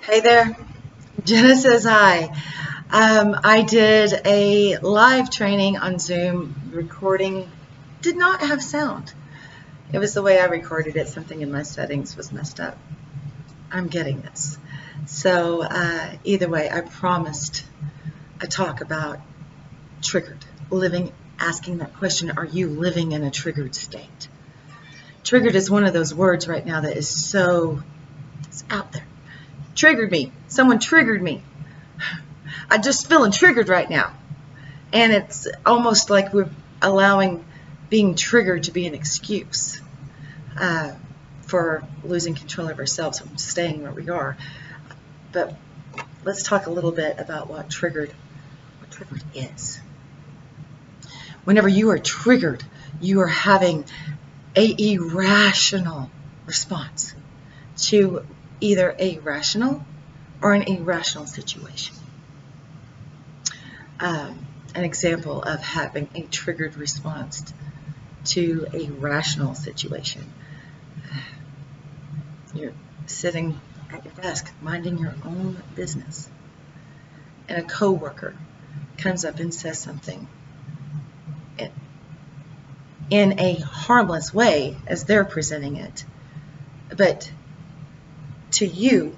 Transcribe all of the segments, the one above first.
Hey there, Jenna says hi. I did a live training on Zoom. Recording did not have sound. It was the way I recorded it. Something in my settings was messed up. I'm getting this. So either way, I promised a talk about triggered living, asking that question, are you living in a triggered state? Triggered is one of those words right now that is it's out there. Triggered me. Someone triggered me. I'm just feeling triggered right now. And it's almost like we're allowing being triggered to be an excuse for losing control of ourselves and staying where we are. But let's talk a little bit about what triggered is. Whenever you are triggered, you are having an irrational response to either a rational or an irrational situation. An example of having a triggered response to a rational situation. You're sitting at your desk minding your own business, and a coworker comes up and says something in a harmless way as they're presenting it, but to you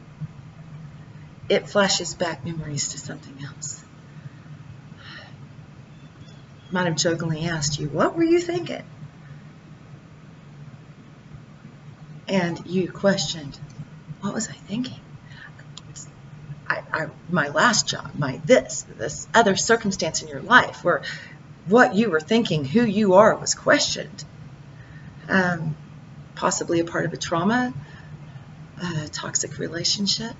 it flashes back memories to something else. Might have jokingly asked you, what were you thinking? And you questioned, what was I thinking? My last job, this other circumstance in your life where what you were thinking, who you are, was questioned. Possibly a part of a trauma, a toxic relationship,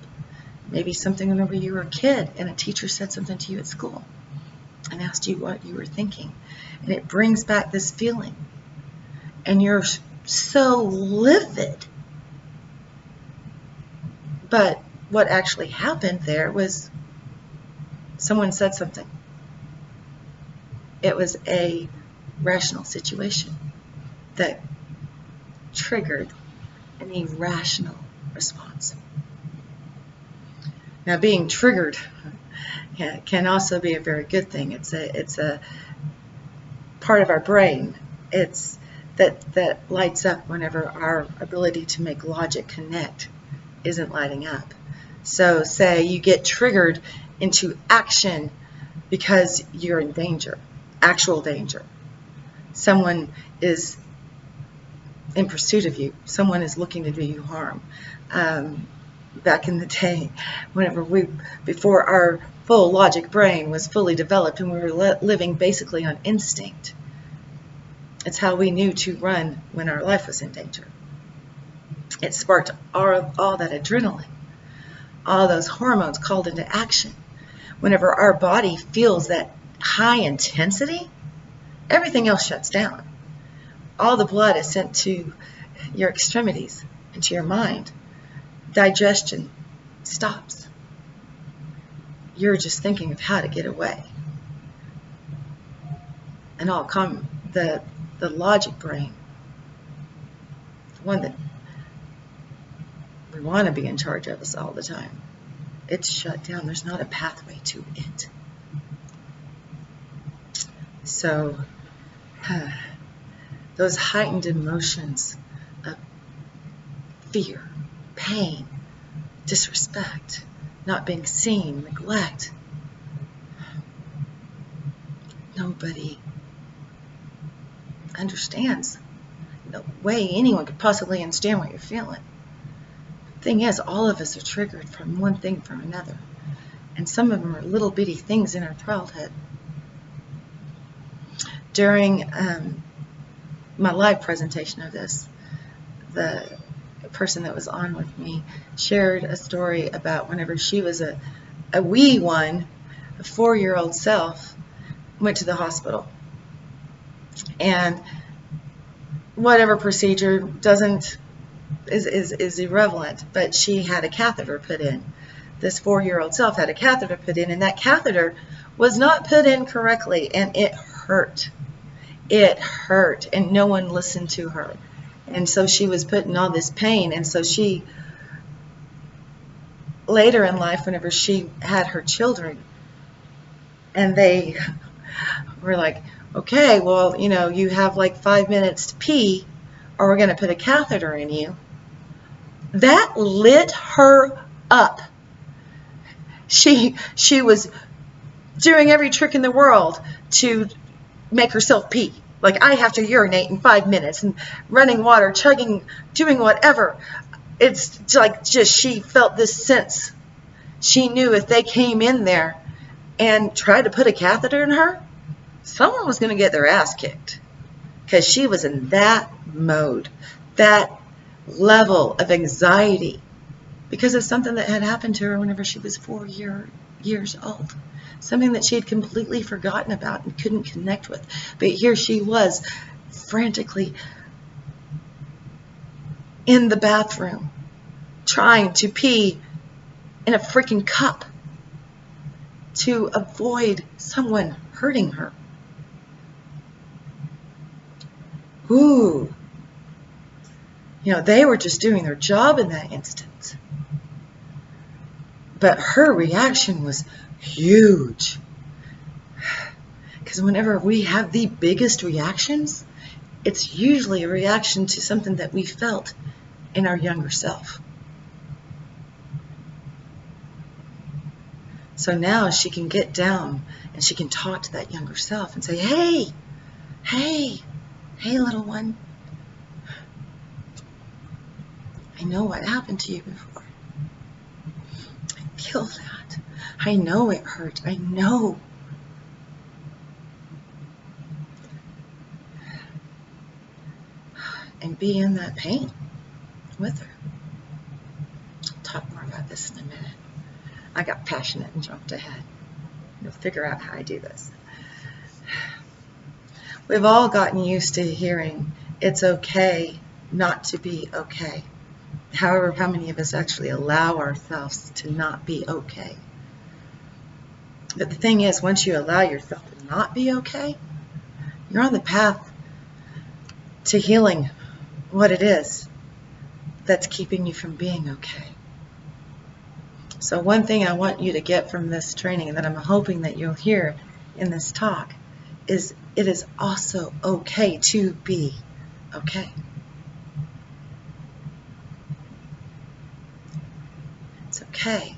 maybe something whenever you were a kid and a teacher said something to you at school and asked you what you were thinking. And it brings back this feeling. And you're so livid. But what actually happened there was someone said something. It was a rational situation that triggered an irrational response. Now, being triggered can also be a very good thing. It's a part of our brain. It's that lights up whenever our ability to make logic connect isn't lighting up. So say you get triggered into action because you're in danger, actual danger. Someone is in pursuit of you. Someone is looking to do you harm. Back in the day, before our full logic brain was fully developed and we were living basically on instinct, it's how we knew to run when our life was in danger. It sparked all that adrenaline, all those hormones called into action. Whenever our body feels that high intensity, everything else shuts down. All the blood is sent to your extremities and to your mind. Digestion stops. You're just thinking of how to get away. And all come the logic brain, the one that we want to be in charge of us all the time. It's shut down. There's not a pathway to it. So those heightened emotions of fear, pain, disrespect, not being seen, neglect. Nobody understands. No way anyone could possibly understand what you're feeling. Thing is, all of us are triggered from one thing from another. And some of them are little bitty things in our childhood. During my live presentation of this, the person that was on with me shared a story about whenever she was a wee one, a 4-year-old self, went to the hospital. And whatever procedure is irrelevant, but she had a catheter put in. This 4-year-old self had a catheter put in, and that catheter was not put in correctly, and it hurt. It hurt, and no one listened to her. And so she was put in all this pain, and so she later in life, whenever she had her children, and they were like, okay, well, you have like 5 minutes to pee, or we're going to put a catheter in you. That lit her up. She was doing every trick in the world to make herself pee. Like, I have to urinate in 5 minutes, and running water, chugging, doing whatever. It's like just she felt this sense. She knew if they came in there and tried to put a catheter in her, someone was going to get their ass kicked, because she was in that mode, that level of anxiety, because of something that had happened to her whenever she was 4 years old. Something that she had completely forgotten about and couldn't connect with. But here she was, frantically in the bathroom, trying to pee in a freaking cup to avoid someone hurting her. Ooh. They were just doing their job in that instance. But her reaction was huge. Because whenever we have the biggest reactions, it's usually a reaction to something that we felt in our younger self. So now she can get down and she can talk to that younger self and say, hey, little one. I know what happened to you before. I feel that. I know it hurt. I know. And be in that pain with her. I'll talk more about this in a minute. I got passionate and jumped ahead. You'll figure out how I do this. We've all gotten used to hearing it's okay not to be okay. However, how many of us actually allow ourselves to not be okay? But the thing is, once you allow yourself to not be okay, you're on the path to healing what it is that's keeping you from being okay. So one thing I want you to get from this training, and that I'm hoping that you'll hear in this talk, is it is also okay to be okay. It's okay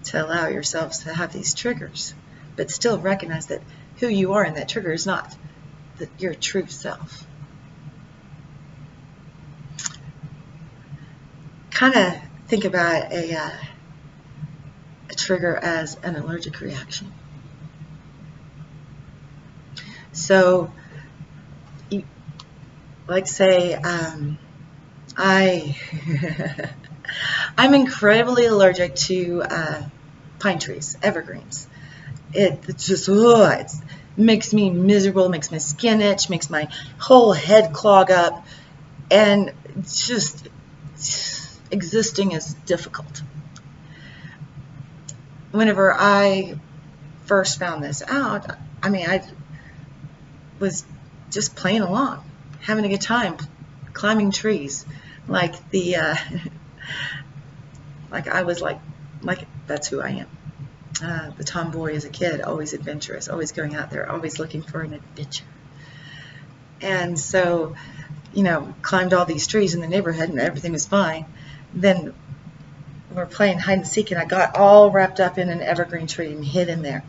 to allow yourselves to have these triggers, but still recognize that who you are in that trigger is not your true self. Kind of think about a trigger as an allergic reaction. So, like say, I'm incredibly allergic to pine trees, evergreens. It just it makes me miserable, makes my skin itch, makes my whole head clog up, and just existing is difficult. Whenever I first found this out, I was just playing along, having a good time, climbing trees, like I was like that's who I am. The tomboy as a kid, always adventurous, always going out there, always looking for an adventure. And so, climbed all these trees in the neighborhood and everything was fine. Then we're playing hide and seek and I got all wrapped up in an evergreen tree and hid in there.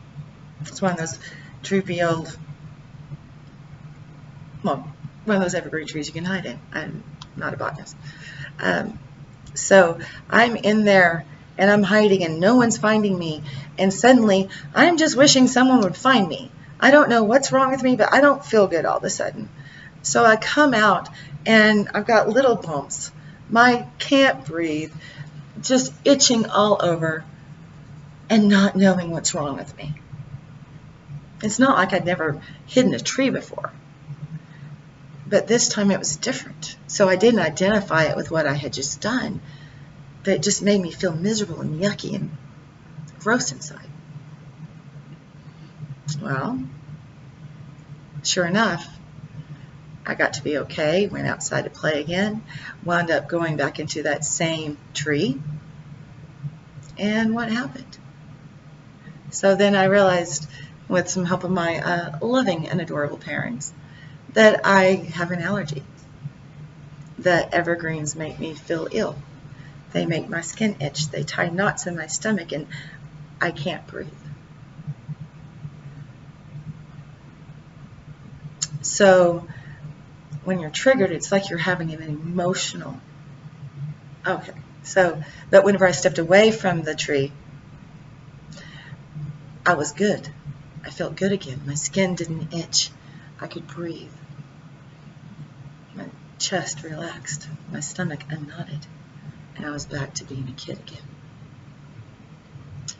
It's one of those droopy old, one of those evergreen trees you can hide in. I'm not a botanist. So I'm in there and I'm hiding and no one's finding me. And suddenly I'm just wishing someone would find me. I don't know what's wrong with me, but I don't feel good all of a sudden. So I come out and I've got little bumps. I can't breathe, just itching all over and not knowing what's wrong with me. It's not like I'd never hidden a tree before. But this time it was different. So I didn't identify it with what I had just done. But it just made me feel miserable and yucky and gross inside. Well, sure enough, I got to be okay, went outside to play again, wound up going back into that same tree. And what happened? So then I realized, with some help of my loving and adorable parents, that I have an allergy. That evergreens make me feel ill. They make my skin itch. They tie knots in my stomach, and I can't breathe. So when you're triggered, it's like you're having an emotional. Okay. So, but whenever I stepped away from the tree, I was good. I felt good again. My skin didn't itch. I could breathe. My chest relaxed. My stomach unknotted. And I was back to being a kid again.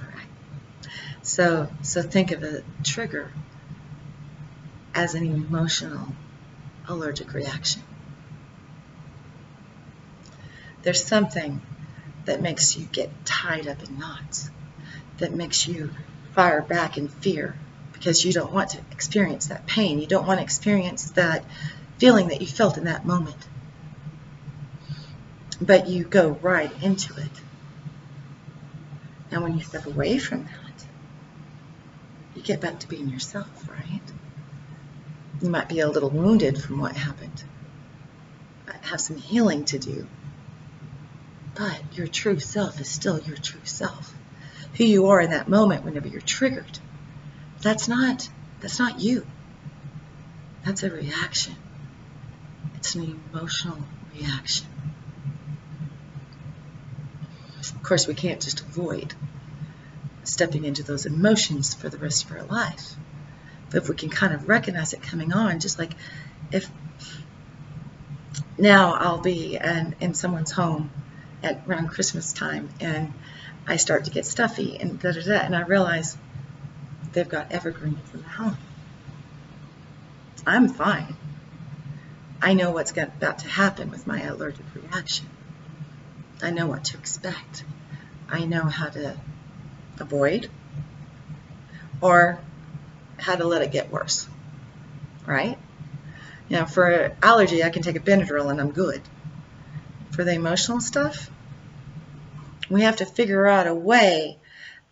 All right. So think of a trigger as an emotional allergic reaction. There's something that makes you get tied up in knots, that makes you fire back in fear because you don't want to experience that pain. You don't want to experience that feeling that you felt in that moment. But you go right into it. And when you step away from that, you get back to being yourself, right? You might be a little wounded from what happened. You might have some healing to do. But your true self is still your true self. Who you are in that moment whenever you're triggered, that's not you. That's a reaction. It's an emotional reaction. Of course, we can't just avoid stepping into those emotions for the rest of our life. But if we can kind of recognize it coming on, just like if now I'll be in someone's home at around Christmas time and I start to get stuffy and and I realize they've got evergreens in the home. I'm fine. I know what's about to happen with my allergic reaction. I know what to expect. I know how to avoid or how to let it get worse, right? You know, for allergy, I can take a Benadryl and I'm good. For the emotional stuff, we have to figure out a way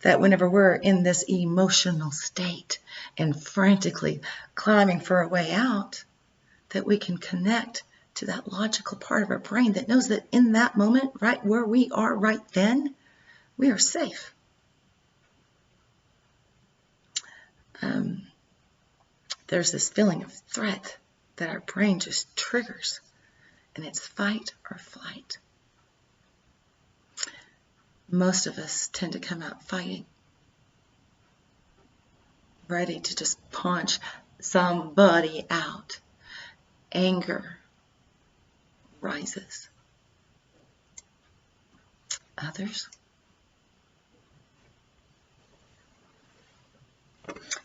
that whenever we're in this emotional state and frantically climbing for a way out, that we can connect to that logical part of our brain that knows that in that moment, right where we are right then, we are safe. There's this feeling of threat that our brain just triggers, and it's fight or flight. Most of us tend to come out fighting, ready to just punch somebody out. Anger rises. Others,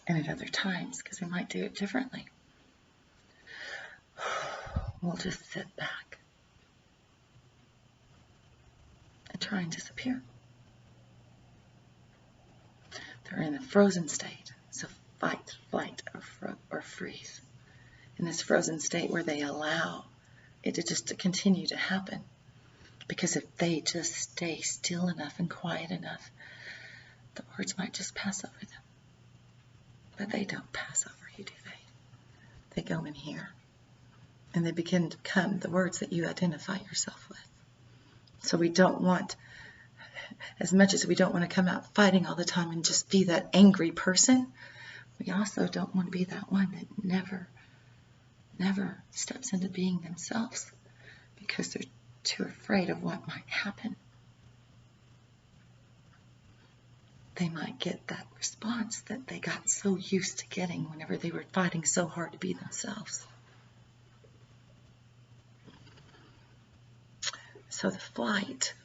and at other times, because we might do it differently, we'll just sit back and try and disappear. They're in a frozen state, so fight, flight, or freeze. In this frozen state where they allow it to continue to happen. Because if they just stay still enough and quiet enough, the words might just pass over them. But they don't pass over you, do they? They go in here. And they begin to become the words that you identify yourself with. So we don't want, as much as we don't want to come out fighting all the time and just be that angry person, we also don't want to be that one that never steps into being themselves because they're too afraid of what might happen. They might get that response that they got so used to getting whenever they were fighting so hard to be themselves. So the flight,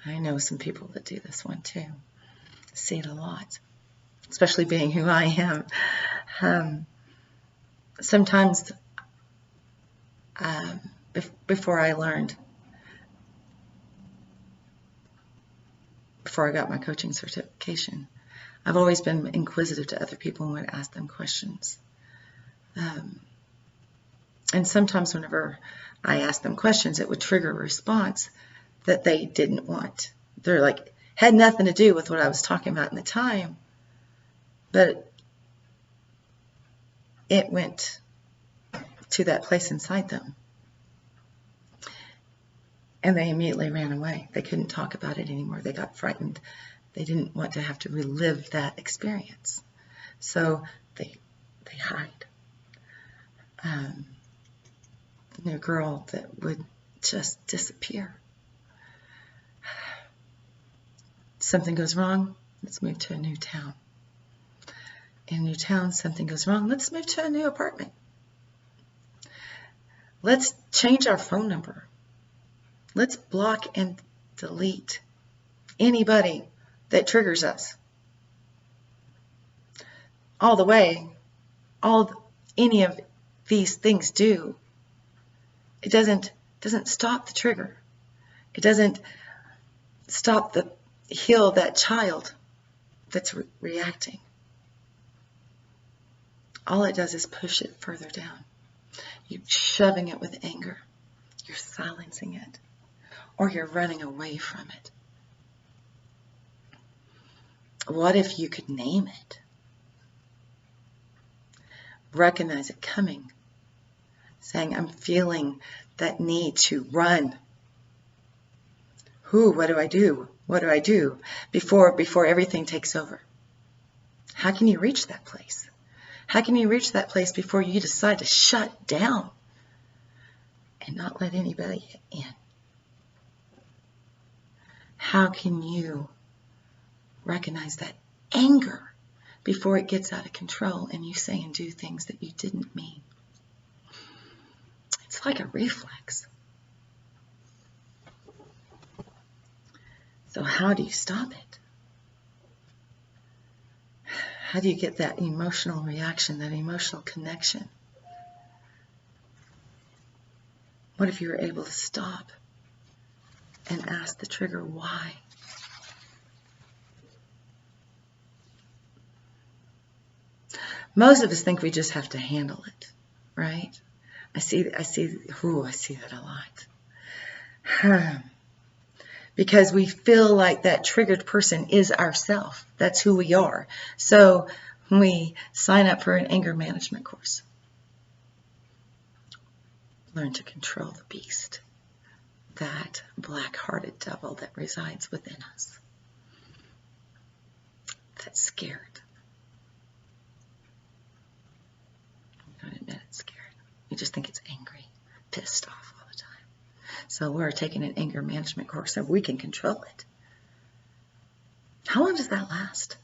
I know some people that do this one too. I see it a lot, especially being who I am. Sometimes before I got my coaching certification, I've always been inquisitive to other people and would ask them questions. And sometimes whenever I asked them questions, it would trigger a response that they didn't want They're like, had nothing to do with what I was talking about in the time, but it went to that place inside them. And they immediately ran away. They couldn't talk about it anymore. They got frightened. They didn't want to have to relive that experience. So they hide. The new girl that would just disappear. Something goes wrong, let's move to a new town. In a new town, something goes wrong, let's move to a new apartment. Let's change our phone number. Let's block and delete anybody that triggers us. All the way, any of these things do, it doesn't stop the trigger. It doesn't heal that child that's reacting. All it does is push it further down. You're shoving it with anger. You're silencing it. Or you're running away from it. What if you could name it? Recognize it coming. Saying, I'm feeling that need to run. What do I do? What do I do before everything takes over? How can you reach that place? How can you reach that place before you decide to shut down and not let anybody in? How can you recognize that anger before it gets out of control and you say and do things that you didn't mean? It's like a reflex. So how do you stop it? How do you get that emotional reaction, that emotional connection? What if you were able to stop and ask the trigger why? Most of us think we just have to handle it, right? I see that a lot. Because we feel like that triggered person is ourself. That's who we are. So we sign up for an anger management course. Learn to control the beast, that black-hearted devil that resides within us, that's scared. You don't admit it's scared. You just think it's angry, pissed off all the time. So we're taking an anger management course so we can control it. How long does that last?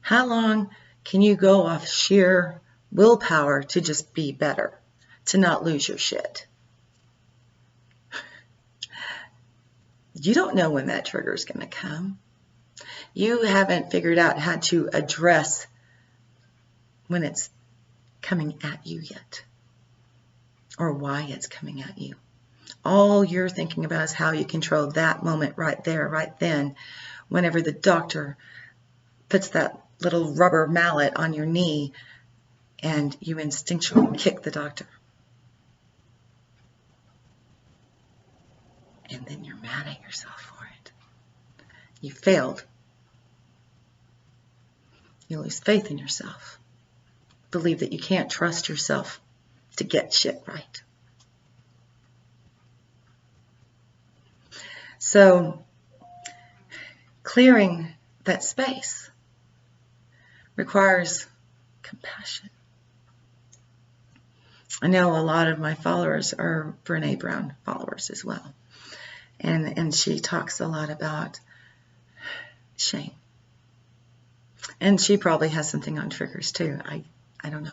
How long can you go off sheer willpower to just be better, to not lose your shit? You don't know when that trigger is going to come. You haven't figured out how to address when it's coming at you yet, or why it's coming at you. All you're thinking about is how you control that moment right there, right then, whenever the doctor puts that little rubber mallet on your knee and you instinctually kick the doctor. And then you're mad at yourself for it. You failed. You lose faith in yourself. Believe that you can't trust yourself to get shit right. So, clearing that space requires compassion. I know a lot of my followers are Brené Brown followers as well. And she talks a lot about shame. And she probably has something on triggers too. I don't know.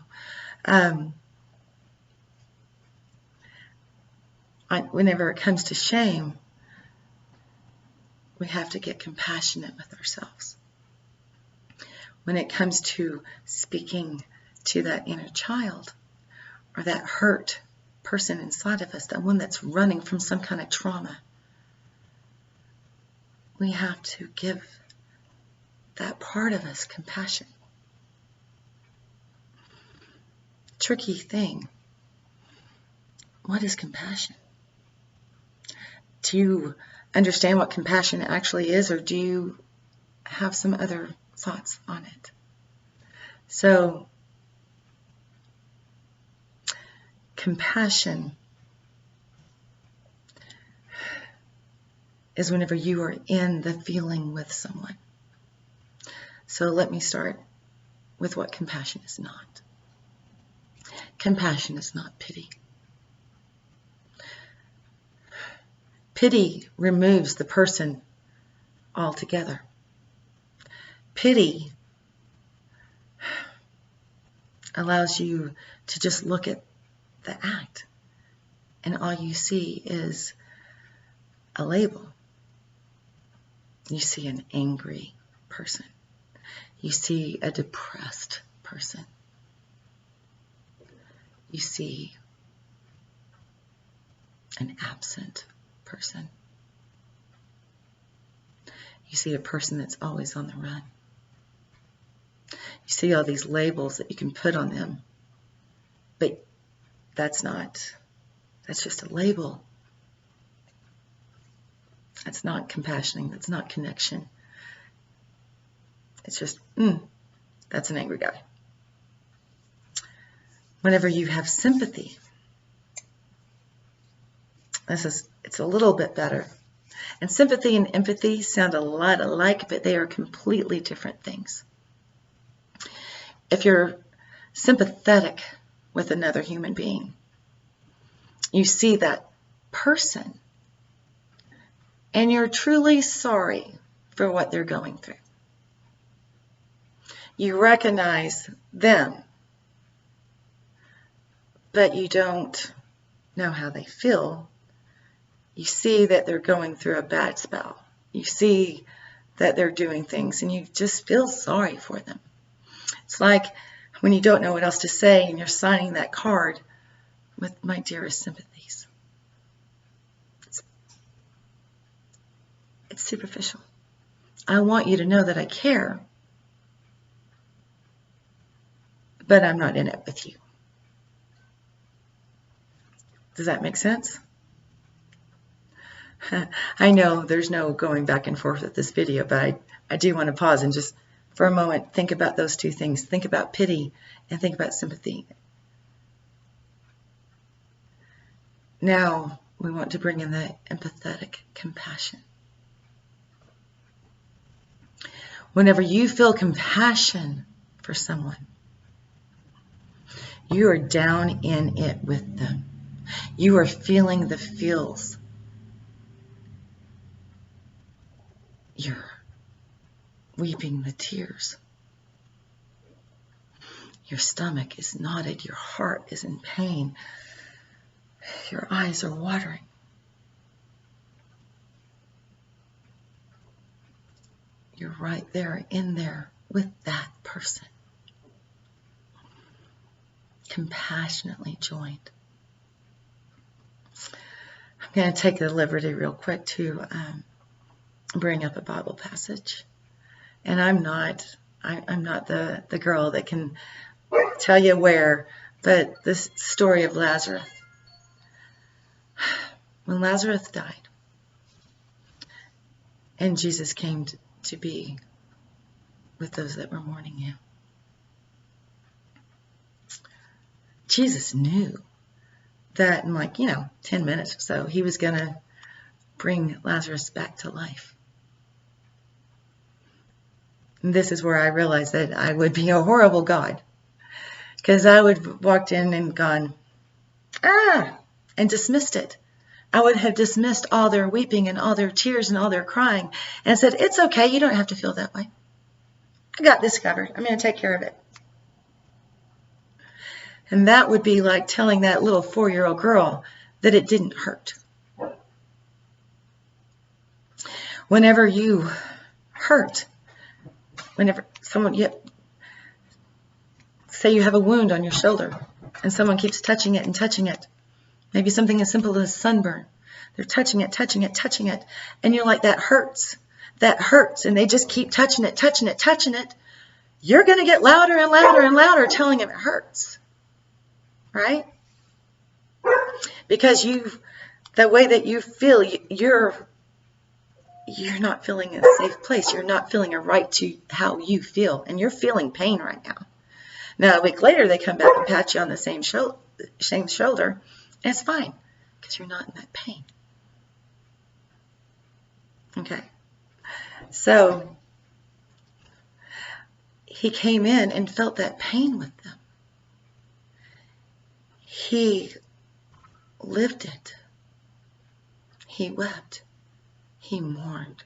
Whenever it comes to shame, we have to get compassionate with ourselves. When it comes to speaking to that inner child or that hurt person inside of us, that one that's running from some kind of trauma, we have to give that part of us compassion. Tricky thing. What is compassion? To understand what compassion actually is, or do you have some other thoughts on it? So, compassion is whenever you are in the feeling with someone. So let me start with what compassion is not. Compassion is not pity. Pity removes the person altogether. Pity allows you to just look at the act, and all you see is a label. You see an angry person. You see a depressed person. You see an absent person. You see a person that's always on the run. You see all these labels that you can put on them, but that's just a label. That's not compassioning. That's not connection. It's just, that's an angry guy. Whenever you have sympathy, it's a little bit better. And sympathy and empathy sound a lot alike, but they are completely different things. If you're sympathetic with another human being, you see that person, and you're truly sorry for what they're going through. You recognize them, but you don't know how they feel. You see that they're going through a bad spell. You see that they're doing things, and you just feel sorry for them. It's like when you don't know what else to say and you're signing that card with my dearest sympathies. It's superficial. I want you to know that I care, but I'm not in it with you. Does that make sense? I know there's no going back and forth with this video, but I do want to pause and just for a moment think about those two things. Think about pity and think about sympathy. Now we want to bring in the empathetic compassion. Whenever you feel compassion for someone, you are down in it with them. You are feeling the feels. You're weeping the tears. Your stomach is knotted. Your heart is in pain. Your eyes are watering. You're right there, in there with that person. Compassionately joined. I'm going to take the liberty real quick to bring up a Bible passage. And I'm not the girl that can tell you where, but this story of Lazarus. When Lazarus died, and Jesus came to be with those that were mourning him, Jesus knew that in 10 minutes or so, he was going to bring Lazarus back to life. And this is where I realized that I would be a horrible God, because I would have walked in and gone, and dismissed it. I would have dismissed all their weeping and all their tears and all their crying and said, it's okay, you don't have to feel that way. I got this covered. I'm going to take care of it. And that would be like telling that little 4-year-old girl that it didn't hurt. Whenever you hurt, whenever someone, say you have a wound on your shoulder and someone keeps touching it and touching it, maybe something as simple as sunburn. They're touching it, and you're like, that hurts, and they just keep touching it. You're going to get louder and louder and louder telling them it hurts. Right? Because the way that you feel, you're you're not feeling in a safe place. You're not feeling a right to how you feel, and you're feeling pain right now. Now, a week later, they come back and pat you on the same shoulder, and it's fine because you're not in that pain. Okay. So he came in and felt that pain with them. He lived it. He wept. He mourned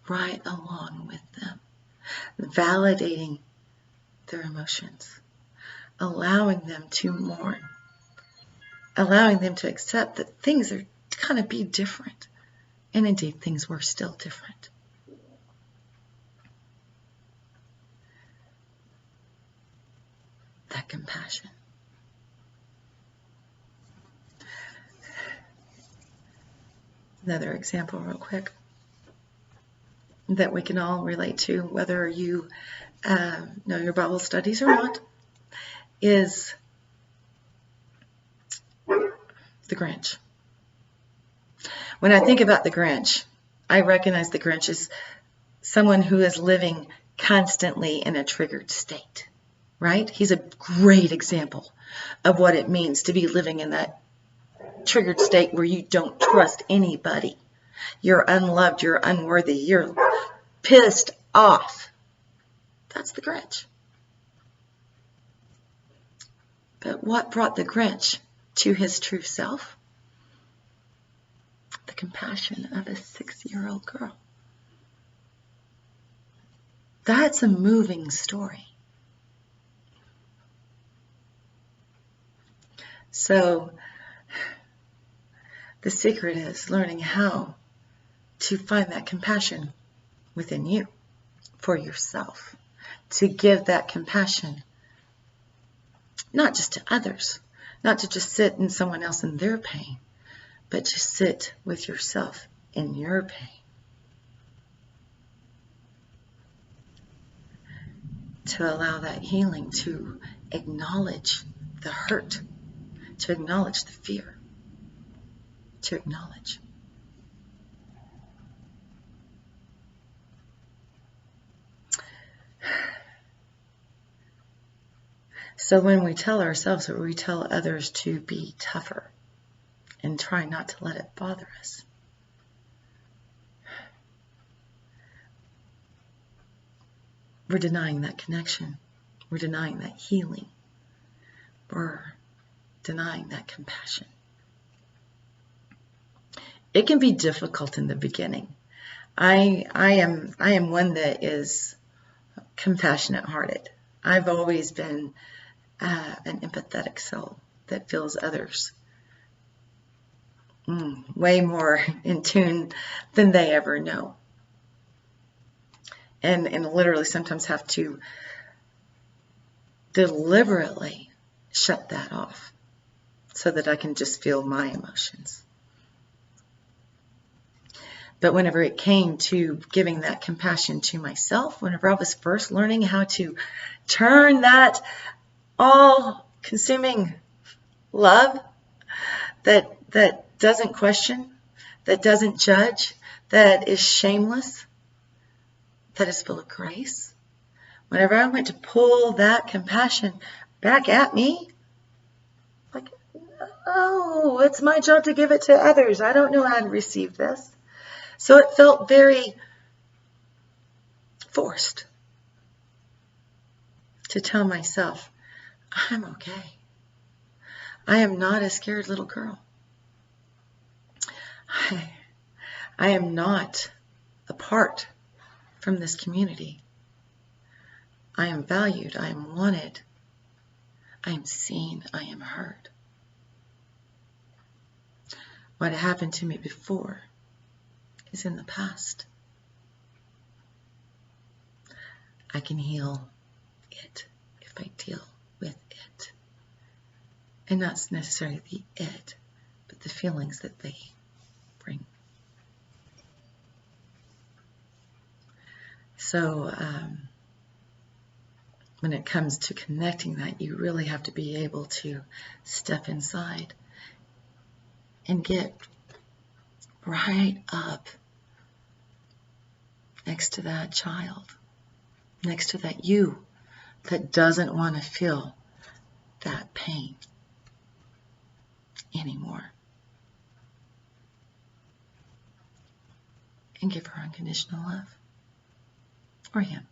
right along with them, validating their emotions, allowing them to mourn, allowing them to accept that things are going to be different. And indeed, things were still different. That compassion. Another example real quick that we can all relate to, whether you know your Bible studies or not, is the Grinch. When I think about the Grinch, I recognize the Grinch as someone who is living constantly in a triggered state, right? He's a great example of what it means to be living in that triggered state where you don't trust anybody. You're unloved, you're unworthy, you're pissed off. That's the Grinch. But what brought the Grinch to his true self? The compassion of a 6-year-old girl. That's a moving story. So the secret is learning how to find that compassion within you for yourself, to give that compassion not just to others, not to just sit in someone else in their pain, but to sit with yourself in your pain. To allow that healing to acknowledge the hurt, to acknowledge the fear, to acknowledge. So when we tell ourselves or we tell others to be tougher and try not to let it bother us, we're denying that connection. We're denying that healing. We're denying that compassion. It can be difficult in the beginning. I am one that is compassionate hearted. I've always been an empathetic soul that feels others way more in tune than they ever know. And literally sometimes have to deliberately shut that off so that I can just feel my emotions. But whenever it came to giving that compassion to myself, whenever I was first learning how to turn that all-consuming love that doesn't question, that doesn't judge, that is shameless, that is full of grace, whenever I went to pull that compassion back at me, like, oh, it's my job to give it to others. I don't know how to receive this. So it felt very forced to tell myself, I'm okay. I am not a scared little girl. I am not apart from this community. I am valued. I am wanted. I am seen. I am heard. What happened to me before is in the past. I can heal it if I deal with it. And not necessarily the it, but the feelings that they bring. So when it comes to connecting that, you really have to be able to step inside and get right up next to that child, next to that you that doesn't want to feel that pain anymore. And give her unconditional love. Or him.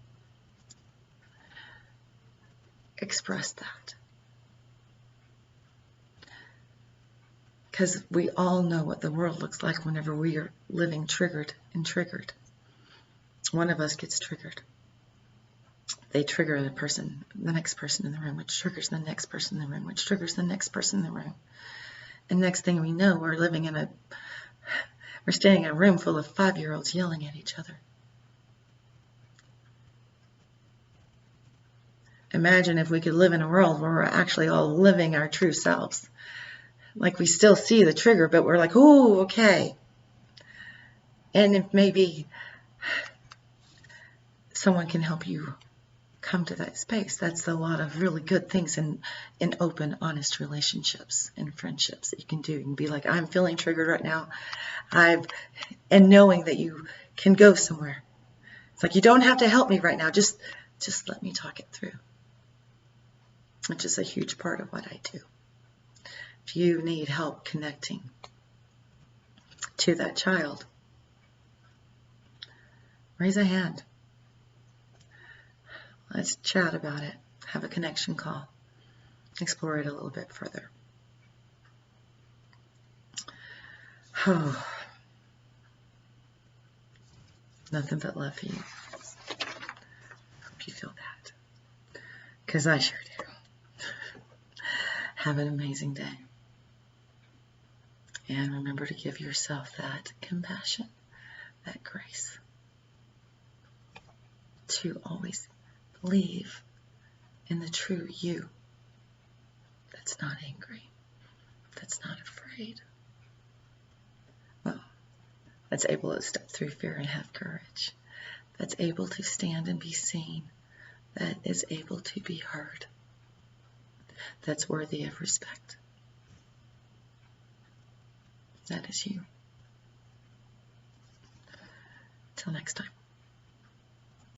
Express that. Because we all know what the world looks like whenever we are living triggered and triggered. One of us gets triggered. They trigger the next person in the room, which triggers the next person in the room, which triggers the next person in the room. And next thing we know, we're standing in a room full of 5-year-olds yelling at each other. Imagine if we could live in a world where we're actually all living our true selves. Like we still see the trigger, but we're like, ooh, okay. And if maybe someone can help you come to that space, that's a lot of really good things in open, honest relationships and friendships that you can do. You can be like, I'm feeling triggered right now. And knowing that you can go somewhere. It's like, you don't have to help me right now. Just let me talk it through. Which is a huge part of what I do. If you need help connecting to that child, raise a hand. Let's chat about it. Have a connection call. Explore it a little bit further. Oh, nothing but love for you. Hope you feel that. Because I sure do. Have an amazing day. And remember to give yourself that compassion, that grace, to always believe in the true you that's not angry, that's not afraid, that's able to step through fear and have courage, that's able to stand and be seen, that is able to be heard, that's worthy of respect. That is you. Till next time.